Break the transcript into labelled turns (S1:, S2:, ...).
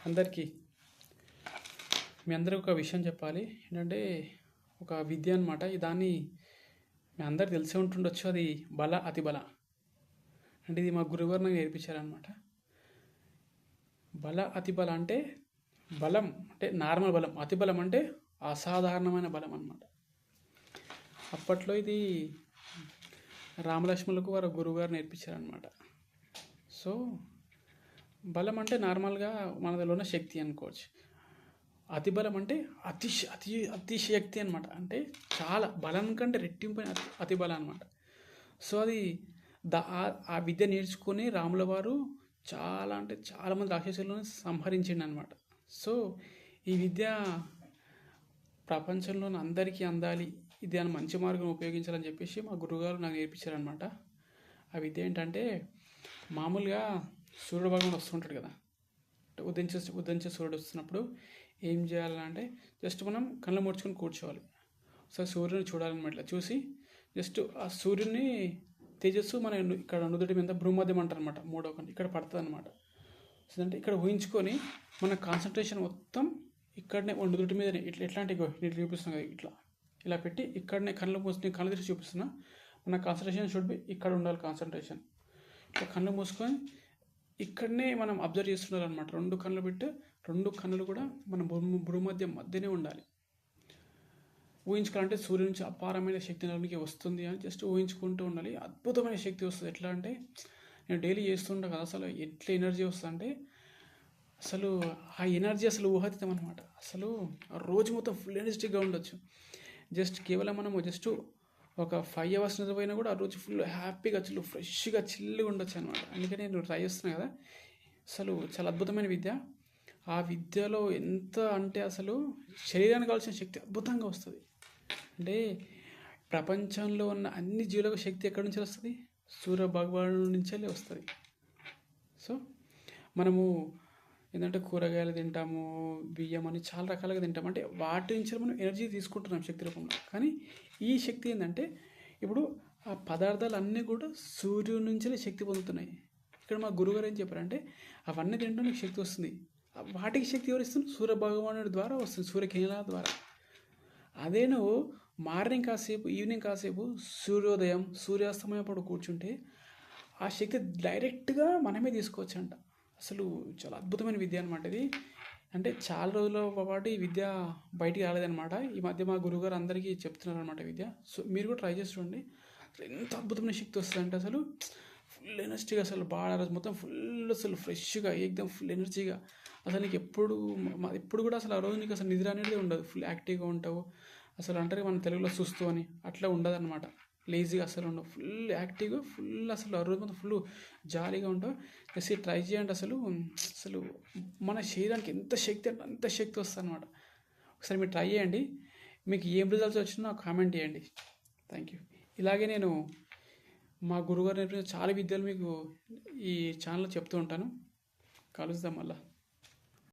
S1: అందరికీ మీ అందరికి ఒక విషయం చెప్పాలి. ఏంటంటే ఒక విద్య అనమాట. దాన్ని మీ అందరికి తెలిసే ఉంటుండొచ్చు. అది బల అతి బల. అంటే ఇది మా గురువుగారు నాకు నేర్పించారనమాట. బల అతి బల అంటే బలం అంటే నార్మల్ బలం, అతి బలం అంటే అసాధారణమైన బలం అనమాట. అప్పట్లో ఇది రామలక్ష్మణులకు వారి గురువుగారు నేర్పించారనమాట. సో బలం అంటే నార్మల్గా మనలో ఉన్న శక్తి అనుకోవచ్చు. అతి బలం అంటే అతిశక్తి అనమాట. అంటే చాలా బలం కంటే రెట్టింపు అతి బలం అనమాట. సో అది ఆ విద్య నేర్చుకొని రాముల వారు చాలా అంటే చాలామంది రాక్షసులను సంహరించిండు అనమాట. సో ఈ విద్య ప్రపంచంలోని అందరికీ అందాలి, ఇది అని మంచి మార్గం ఉపయోగించాలని చెప్పేసి మా గురువుగారు నాకు నేర్పించారనమాట. ఆ విద్య ఏంటంటే మామూలుగా సూర్యుడు భగవానుడు వస్తుంటాడు కదా, ఉదయించే సూర్యుడు వస్తున్నప్పుడు ఏం చేయాలంటే జస్ట్ మనం కళ్ళు ముడుచుకొని కూర్చోవాలి. సో సూర్యుని చూడాలన్నమాట. ఇట్లా చూసి జస్ట్ ఆ సూర్యుని తేజస్సు మన ఇక్కడ నుదుటి మీద భ్రూమధ్యం అంటారు అనమాట, మూడో కన్ను ఇక్కడ పడుతుంది అనమాట. సో అంటే ఇక్కడ ఊహించుకొని మన కాన్సన్ట్రేషన్ మొత్తం ఇక్కడనే నుదుటి మీద ఇట్లా ఎట్లాంటి ఇట్లా చూపిస్తున్నాం కదా, ఇట్లా ఇలా పెట్టి ఇక్కడనే కళ్ళు మూసుకొని కళ్ళు తెరిచి చూపిస్తున్నా. మన కాన్సన్ట్రేషన్ షుడ్ బి ఇక్కడ ఉండాలి. కాన్సన్ట్రేషన్ ఇట్లా కళ్ళు మూసుకొని ఇక్కడనే మనం అబ్జర్వ్ చేస్తున్నారు అనమాట. రెండు కళ్ళు పెట్టి రెండు కన్నులు కూడా మన మధ్యనే ఉండాలి. ఊహించుకోవాలంటే సూర్యుడి నుంచి అపారమైన శక్తి నలునికి వస్తుంది అని జస్ట్ ఊహించుకుంటూ ఉండాలి. అద్భుతమైన శక్తి వస్తుంది. ఎట్లా అంటే నేను డైలీ చేస్తుంటా కదా, అసలు ఎట్లా ఎనర్జీ వస్తుంది అంటే అసలు ఆ ఎనర్జీ అసలు ఊహాతీతం అనమాట. అసలు రోజు మొత్తం ఫుల్ ఎనర్జెటిక్గా ఉండొచ్చు. జస్ట్ కేవలం మనము జస్ట్ ఒక 5 hours నిద్రపోయినా కూడా ఆ రోజు ఫుల్ హ్యాపీగా ఫ్రెష్గా చిల్లుగా ఉండొచ్చు అనమాట. అందుకని నేను ట్రై చేస్తున్నాను కదా. అసలు చాలా అద్భుతమైన విద్య. ఆ విద్యలో ఎంత అంటే అసలు శరీరానికి కావాల్సిన శక్తి అద్భుతంగా వస్తుంది. అంటే ప్రపంచంలో ఉన్న అన్ని జీవులకు శక్తి ఎక్కడి నుంచి వస్తుంది? సూర్య భగవానుడి నుంచే వస్తుంది. సో మనము ఏంటంటే కూరగాయలు తింటాము, బియ్యం అని చాలా రకాలుగా తింటాము. అంటే వాటి నుంచి మనం ఎనర్జీ తీసుకుంటున్నాం శక్తి రూపంలో. కానీ ఈ శక్తి ఏంటంటే ఇప్పుడు ఆ పదార్థాలు అన్నీ కూడా సూర్యుడి నుంచే శక్తి పొందుతున్నాయి. ఇక్కడ మా గురుగారు ఏం చెప్పారంటే అవన్నీ తింటూ నీకు శక్తి వస్తుంది. వాటికి శక్తి ఎవరు ఇస్తుంది? సూర్య భగవానుడి ద్వారా వస్తుంది, సూర్యకిరణాల ద్వారా. అదే నువ్వు మార్నింగ్ కాసేపు, ఈవినింగ్ కాసేపు సూర్యోదయం సూర్యాస్తమయం అప్పుడు కూర్చుంటే ఆ శక్తి డైరెక్ట్గా మనమే తీసుకోవచ్చు అంట. అసలు చాలా అద్భుతమైన విద్య అనమాట ఇది. అంటే చాలా రోజుల పాటు ఈ విద్య బయటికి రాలేదనమాట. ఈ మధ్య మా గురువుగారు అందరికీ చెప్తున్నారు అనమాట విద్య. సో మీరు కూడా ట్రై చేసి చూడండి. అసలు ఎంత అద్భుతమైన శక్తి వస్తుందంటే అసలు ఫుల్ ఎనర్జీగా, అసలు బాగా రోజు మొత్తం ఫుల్ అసలు ఫ్రెష్గా ఏకదం ఫుల్ ఎనర్జీగా. అసలు నీకు ఎప్పుడు కూడా అసలు ఆ రోజు నీకు అసలు నిద్ర అనేది ఉండదు. ఫుల్ యాక్టివ్గా ఉంటావు. అసలు అంటారు మన తెలుగులో సుస్తు అని, అట్లా ఉండదు అనమాట. లేజీగా అసలు ఉండవు. ఫుల్ యాక్టివ్గా ఫుల్ అసలు ఆ రోజు మొత్తం ఫుల్ జాలీగా ఉంటావు. జస్ట్ ట్రై చేయండి. అసలు మన శరీరానికి ఎంత శక్తి అంటే అంత శక్తి వస్తుంది అనమాట. ఒకసారి మీరు ట్రై చేయండి. మీకు ఏం రిజల్ట్స్ వచ్చినా కామెంట్ చేయండి. Thank you. ఇలాగే నేను మా గురుగారు నేర్పిన చాలా విద్యలు మీకు ఈ ఛానల్లో చెప్తూ ఉంటాను. కలుద్దాం మళ్ళీ.